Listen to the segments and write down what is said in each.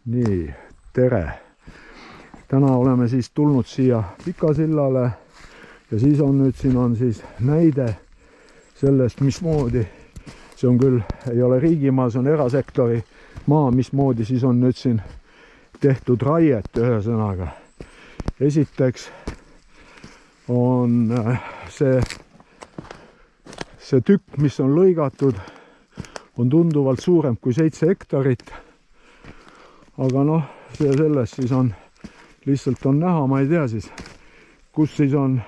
Nii, tere! Täna oleme siis tulnud siia Pikasillale ja siis on nüüd siin on siis näide sellest, mismoodi, see on küll, ei ole riigimaa, see on erasektori maa, mismoodi siis on nüüd siin tehtud raiet ühesõnaga. Esiteks on see tükk, mis on lõigatud, on tunduvalt suurem kui 7 hektarit. Aga noh, see selles siis on, lihtsalt on näha, ma ei tea siis, kus siis on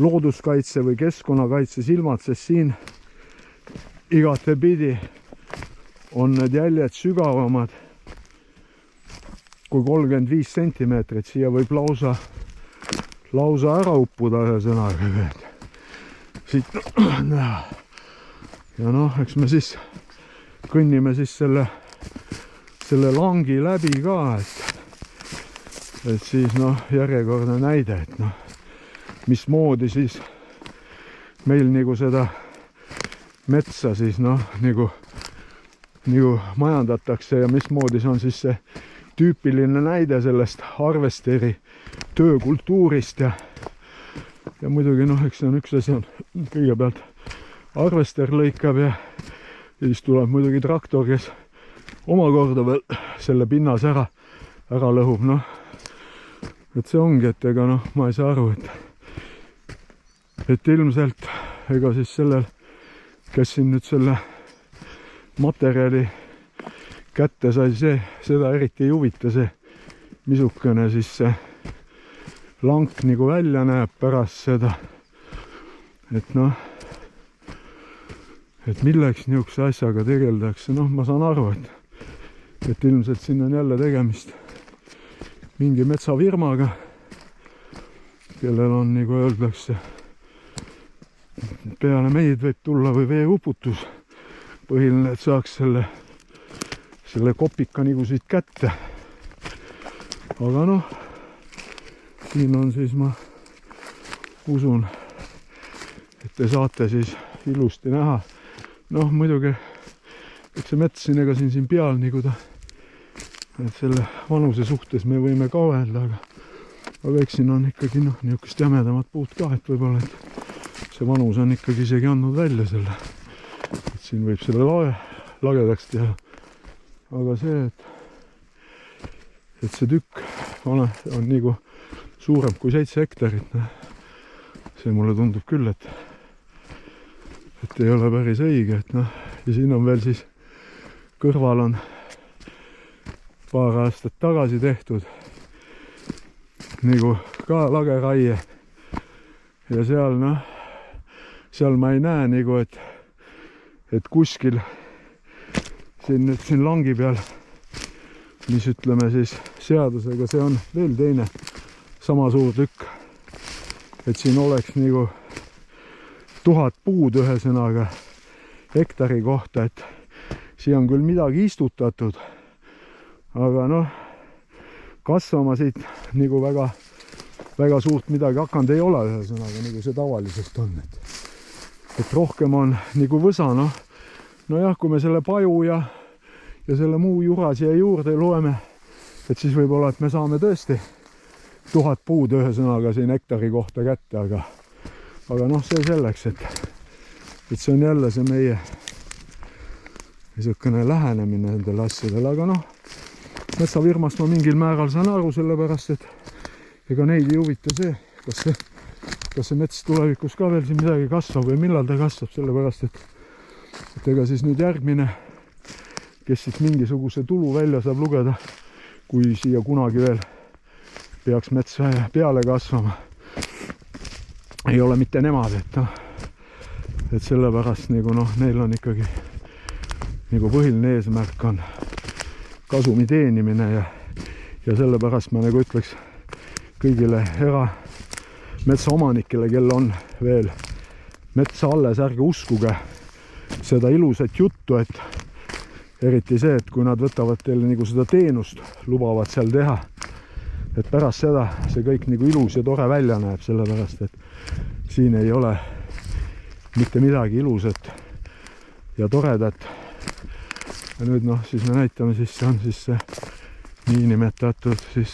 looduskaitse või keskkonnakaitse silmad, sest siin igatepidi on need jäljed sügavamad kui 35 sentimeetrit. Siia võib lausa ära uppuda ühesõnaga. Siit näha. Ja noh, eks me siis kõnnime siis selle langi läbi ka, et siis noh, järjekordne näide, et noh, mismoodi siis meil nagu seda metsa siis noh, nagu majandatakse ja mismoodi see on siis see tüüpiline näide sellest harvesteri töökultuurist ja muidugi noh, eks see on üks asi on kõigepealt harvester lõikab ja siis tuleb muidugi traktor, kes omakorda veel selle pinnas ära lõhub, noh. Et see ongi, et ega noh, ma ei saa aru, et ilmselt ega siis sellel, kes siin nüüd selle materjali kätte sai, seda eriti ei huvita see, missugune siis see lank nagu välja näeb pärast seda. Et noh, et milleks niisuguse asjaga tegeldakse, noh, ma saan aru, et ilmselt siin on jälle tegemist mingi metsafirmaga, kellel on, nagu öeldakse, peale meid võib tulla või veeuputus. Põhiline, et saaks selle kopika nagu siit kätte. Aga noh, siin on siis, ma usun, et te saate siis ilusti näha. Noh, muidugi, et see mets siin, ega siin peal nagu ta, et selle vanuse suhtes me võime kavelda, aga eks siin on ikkagi noh, niisugust jämedamat puud ka, et võib-olla, et see vanus on ikkagi isegi andnud välja selle, et siin võib selle lagedaks teha. Aga see, et see tükk on nagu suurem kui 7 hektarit, see mulle tundub küll, et ei ole päris õige, et noh, ja siin on veel siis kõrval on paar aastat tagasi tehtud nagu ka lageraie ja seal noh, seal ma ei näe nagu, et kuskil siin langi peal, mis ütleme siis seadusega, see on veel teine sama suur tükk, et siin oleks nagu 1000 puud ühesõnaga hektari kohta, et siia on küll midagi istutatud, aga noh, kasvama siit nagu väga suurt midagi hakanud ei ole ühesõnaga, nagu see tavaliselt on, et rohkem on nagu võsa, noh. Nojah, kui me selle paju ja selle muu jura siia juurde loeme, et siis võib-olla, et me saame tõesti 1000 puud ühesõnaga siin hektari kohta kätte, aga noh, see selleks, et see on jälle see meie niisugune lähenemine nendele asjadele, aga noh, metsafirmast ma mingil määral saan aru, sellepärast, et ega neid ei huvita see, kas see mets tulevikus ka veel siin midagi kasvab või millal ta kasvab, sellepärast, et ega siis nüüd järgmine, kes siis mingisuguse tulu välja saab lugeda, kui siia kunagi veel peaks mets peale kasvama, ei ole mitte nemad, et sellepärast nagu noh, neil on ikkagi nagu põhiline eesmärk on kasumi teenimine ja sellepärast ma nagu ütleks kõigile metsaomanikele, kel on veel metsa alles, ärge uskuge seda ilusat juttu, et eriti see, et kui nad võtavad teile nagu seda teenust, lubavad seal teha, et pärast seda see kõik nagu ilus ja tore välja näeb, sellepärast, et siin ei ole mitte midagi ilusat ja toredat ja nüüd noh, siis me näitame, siis see on siis see niinimetatud siis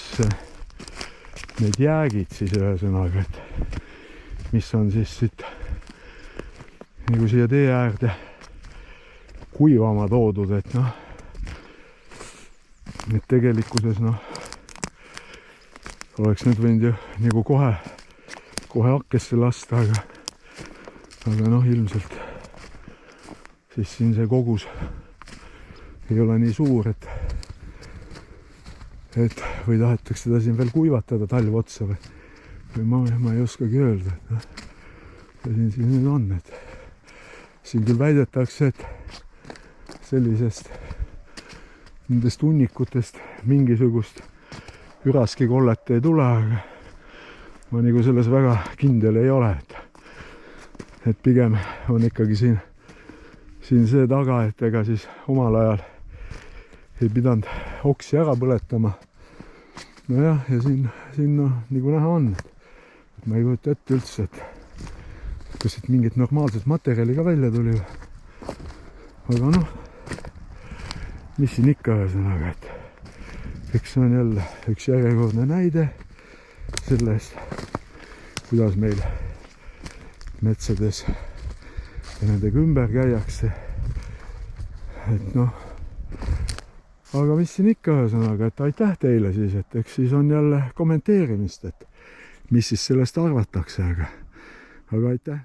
need jäägid siis ühesõnaga, et mis on siis siit nagu siia tee äärde kuivama toodud, et noh, et tegelikkuses noh, oleks nüüd võinud ju nagu kohe hakkesse lasta, aga noh, ilmselt siis siin see kogus ei ole nii suur, et või tahetakse seda siin veel kuivatada talv otsa või ma ei oskagi öelda, et noh, ja siin nüüd on, et siin küll väidetakse, et sellisest nendest hunnikutest mingisugust üraskikollet ei tule, aga ma nagu selles väga kindel ei ole, et pigem on ikkagi siin see taga, et ega siis omal ajal ei pidanud oksi ära põletama. Nojah, ja siin noh, nagu näha on, et ma ei kujuta ette üldse, et kas siit mingit normaalset materjali ka välja tuli. Aga noh, mis siin ikka ühesõnaga, et eks see on jälle üks järjekordne näide sellest, kuidas meil metsades ja nendega ümber käiakse. Et noh, aga mis siin ikka ühesõnaga, et aitäh teile siis, et eks siis on jälle kommenteerimist, et mis siis sellest arvatakse, aga aitäh.